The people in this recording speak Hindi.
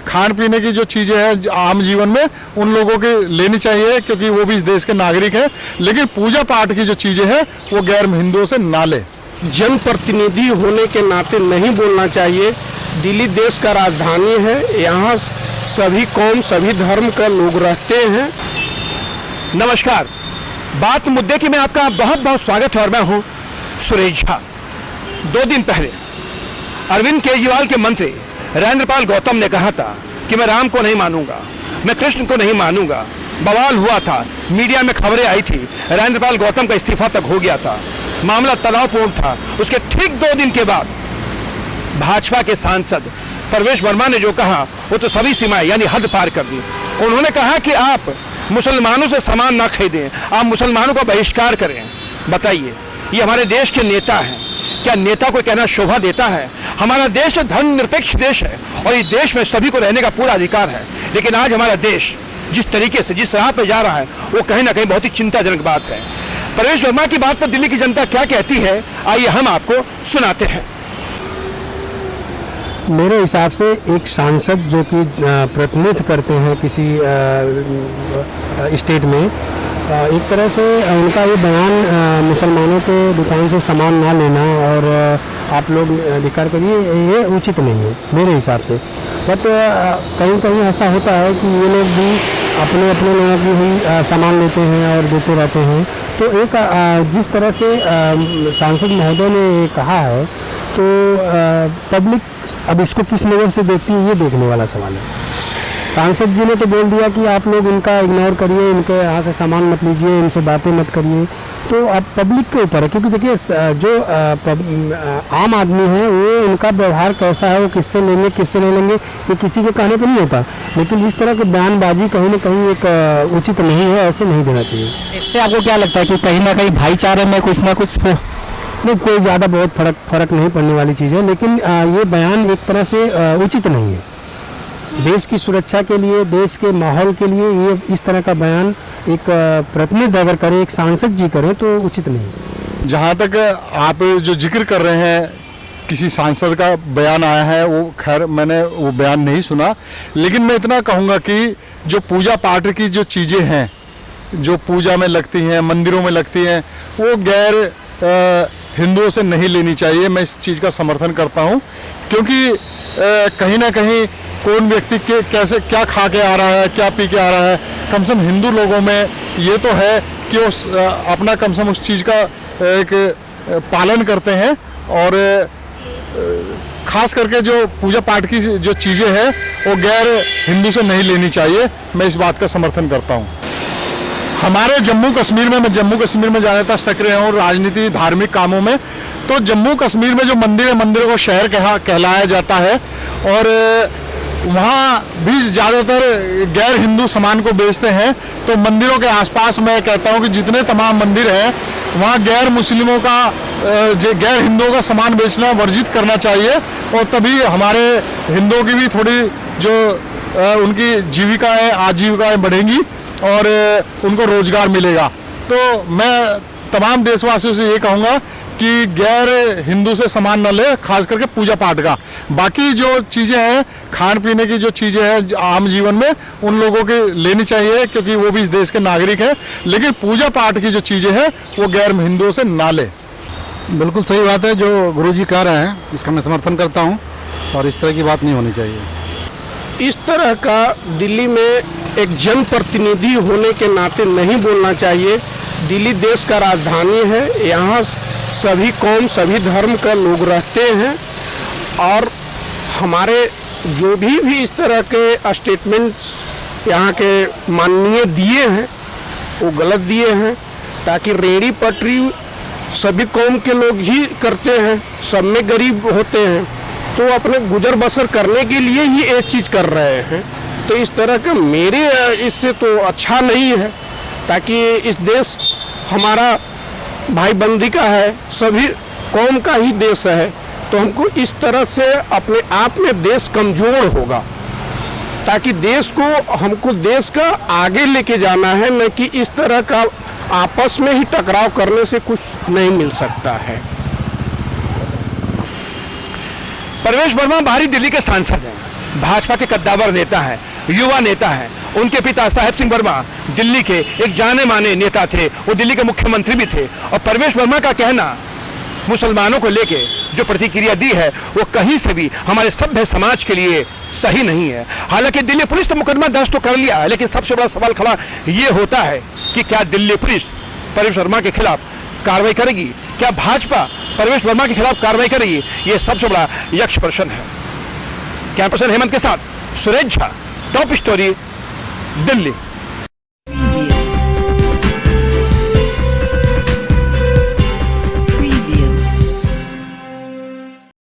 खान पीने की जो चीज़ें हैं आम जीवन में उन लोगों की लेनी चाहिए, क्योंकि वो भी इस देश के नागरिक हैं। लेकिन पूजा पाठ की जो चीज़ें हैं वो गैर हिंदुओं से ना ले। जनप्रतिनिधि होने के नाते नहीं बोलना चाहिए। दिल्ली देश का राजधानी है, यहाँ सभी कौम सभी धर्म का लोग रहते हैं। नमस्कार, बात मुद्दे की में आपका बहुत बहुत स्वागत है और मैं हूँ सुरेश झा। 2 दिन पहले अरविंद केजरीवाल के मंत्री राजेंद्रपाल गौतम ने कहा था कि मैं राम को नहीं मानूंगा, मैं कृष्ण को नहीं मानूंगा। बवाल हुआ था, मीडिया में खबरें आई थी, राजेंद्रपाल गौतम का इस्तीफा तक हो गया था, मामला तनावपूर्ण था। उसके ठीक 2 दिन के बाद भाजपा के सांसद परवेश वर्मा ने जो कहा वो तो सभी सीमाएं यानी हद पार कर दी। उन्होंने कहा कि आप मुसलमानों से सामान ना खरीदें, आप मुसलमानों का बहिष्कार करें। बताइए, ये हमारे देश के नेता हैं, क्या नेता को कहना शोभा देता है? हमारा देश धर्मनिरपेक्ष देश है और इस देश में सभी को रहने का पूरा अधिकार है। लेकिन आज हमारा देश जिस तरीके से जिस राह पर जा रहा है वो कहीं ना कहीं बहुत ही चिंताजनक बात है। परवेश वर्मा की बात पर दिल्ली की जनता क्या कहती है, आइए हम आपको सुनाते हैं। मेरे हिसाब से एक सांसद जो कि प्रतिनिधित्व करते हैं किसी स्टेट में, एक तरह से उनका ये बयान मुसलमानों के दुकान से सामान ना लेना और आप लोग अधिकार करिए, ये उचित नहीं है मेरे हिसाब से। बट कहीं कहीं ऐसा होता है कि ये लोग भी अपने अपने लोगों की ही सामान लेते हैं और देते रहते हैं। तो एक जिस तरह से सांसद महोदय ने कहा है तो पब्लिक अब इसको किस नज़र से देखती है ये देखने वाला सवाल है। सांसद जी ने तो बोल दिया कि आप लोग इनका इग्नोर करिए, इनके यहाँ से सामान मत लीजिए, इनसे बातें मत करिए। तो अब पब्लिक के ऊपर है, क्योंकि देखिए जो आम आदमी है वो इनका व्यवहार कैसा है, वो किससे लेंगे किससे नहीं लेंगे ये किसी के कहने पर नहीं होता। लेकिन इस तरह की बयानबाजी कहीं ना कहीं एक उचित नहीं है, ऐसे नहीं देना चाहिए। इससे आपको क्या लगता है कि कहीं ना कहीं भाईचारे में कुछ ना कुछ नहीं, कोई ज़्यादा बहुत फर्क नहीं पड़ने वाली चीज़ है। लेकिन ये बयान एक तरह से उचित नहीं है। देश की सुरक्षा के लिए, देश के माहौल के लिए ये इस तरह का बयान एक प्रतिनिधि अगर करे, एक सांसद जी करें तो उचित नहीं है। जहाँ तक आप जो जिक्र कर रहे हैं किसी सांसद का बयान आया है, वो खैर मैंने वो बयान नहीं सुना। लेकिन मैं इतना कहूँगा कि जो पूजा पाठ की जो चीज़ें हैं जो पूजा में लगती हैं, मंदिरों में लगती हैं, वो गैर हिंदुओं से नहीं लेनी चाहिए। मैं इस चीज़ का समर्थन करता हूँ, क्योंकि कहीं ना कहीं कौन व्यक्ति के कैसे क्या खा के आ रहा है, क्या पी के आ रहा है। कम से कम हिंदू लोगों में ये तो है कि वो अपना कम से कम उस चीज़ का एक पालन करते हैं। और ख़ास करके जो पूजा पाठ की जो चीज़ें हैं वो गैर हिंदू से नहीं लेनी चाहिए। मैं इस बात का समर्थन करता हूँ। हमारे जम्मू कश्मीर में, मैं जम्मू कश्मीर में ज़्यादातर सक्रिय हूँ राजनीति धार्मिक कामों में। तो जम्मू कश्मीर में जो मंदिर है, मंदिरों को शहर कहलाया जाता है और वहाँ भी ज़्यादातर गैर हिंदू सामान को बेचते हैं। तो मंदिरों के आसपास मैं कहता हूँ कि जितने तमाम मंदिर हैं वहाँ गैर मुस्लिमों का गैर हिंदुओं का सामान बेचना वर्जित करना चाहिए। और तभी हमारे हिंदुओं की भी थोड़ी जो उनकी जीविकाएँ आजीविकाएँ बढ़ेंगी और उनको रोजगार मिलेगा। तो मैं तमाम देशवासियों से ये कहूँगा कि गैर हिंदू से सामान न ले, खास करके पूजा पाठ का। बाकी जो चीज़ें हैं खान पीने की जो चीज़ें हैं आम जीवन में उन लोगों की लेनी चाहिए, क्योंकि वो भी इस देश के नागरिक हैं। लेकिन पूजा पाठ की जो चीज़ें हैं वो गैर हिंदुओं से ना ले। बिल्कुल सही बात है जो गुरुजी कह रहे हैं, इसका मैं समर्थन करता हूँ और इस तरह की बात नहीं होनी चाहिए। इस तरह का दिल्ली में एक जनप्रतिनिधि होने के नाते नहीं बोलना चाहिए। दिल्ली देश का राजधानी है, यहाँ सभी कौम सभी धर्म का लोग रहते हैं और हमारे जो भी इस तरह के स्टेटमेंट्स यहाँ के माननीय दिए हैं वो गलत दिए हैं। ताकि रेहड़ी पटरी सभी कौम के लोग ही करते हैं, सब में गरीब होते हैं, तो अपने गुजर बसर करने के लिए ही ये चीज़ कर रहे हैं। तो इस तरह का मेरे इससे तो अच्छा नहीं है। ताकि इस देश हमारा भाई बंदी का है, सभी कौम का ही देश है। तो हमको इस तरह से अपने आप में देश कमज़ोर होगा। ताकि देश को हमको देश का आगे लेके जाना है, न कि इस तरह का आपस में ही टकराव करने से कुछ नहीं मिल सकता है। परवेश वर्मा बाहरी दिल्ली के सांसद हैं। भाजपा के कद्दावर नेता हैं, युवा नेता हैं। उनके पिता साहेब सिंह वर्मा दिल्ली के एक जाने माने नेता थे, वो दिल्ली के मुख्यमंत्री भी थे। और परवेश वर्मा का कहना मुसलमानों को लेके जो प्रतिक्रिया दी है वो कहीं से भी हमारे सभ्य समाज के लिए सही नहीं है। हालांकि दिल्ली पुलिस तो मुकदमा दर्ज तो कर लिया है, लेकिन सबसे बड़ा सवाल खड़ा ये होता है कि क्या दिल्ली पुलिस परवेश वर्मा के खिलाफ कार्रवाई करेगी, क्या भाजपा परवेश वर्मा के खिलाफ कार्रवाई करेगी, ये सबसे बड़ा यक्ष प्रश्न है। कैमरा पर्सन हेमंत के साथ सुरेश झा, टॉप स्टोरी, दिल्ली।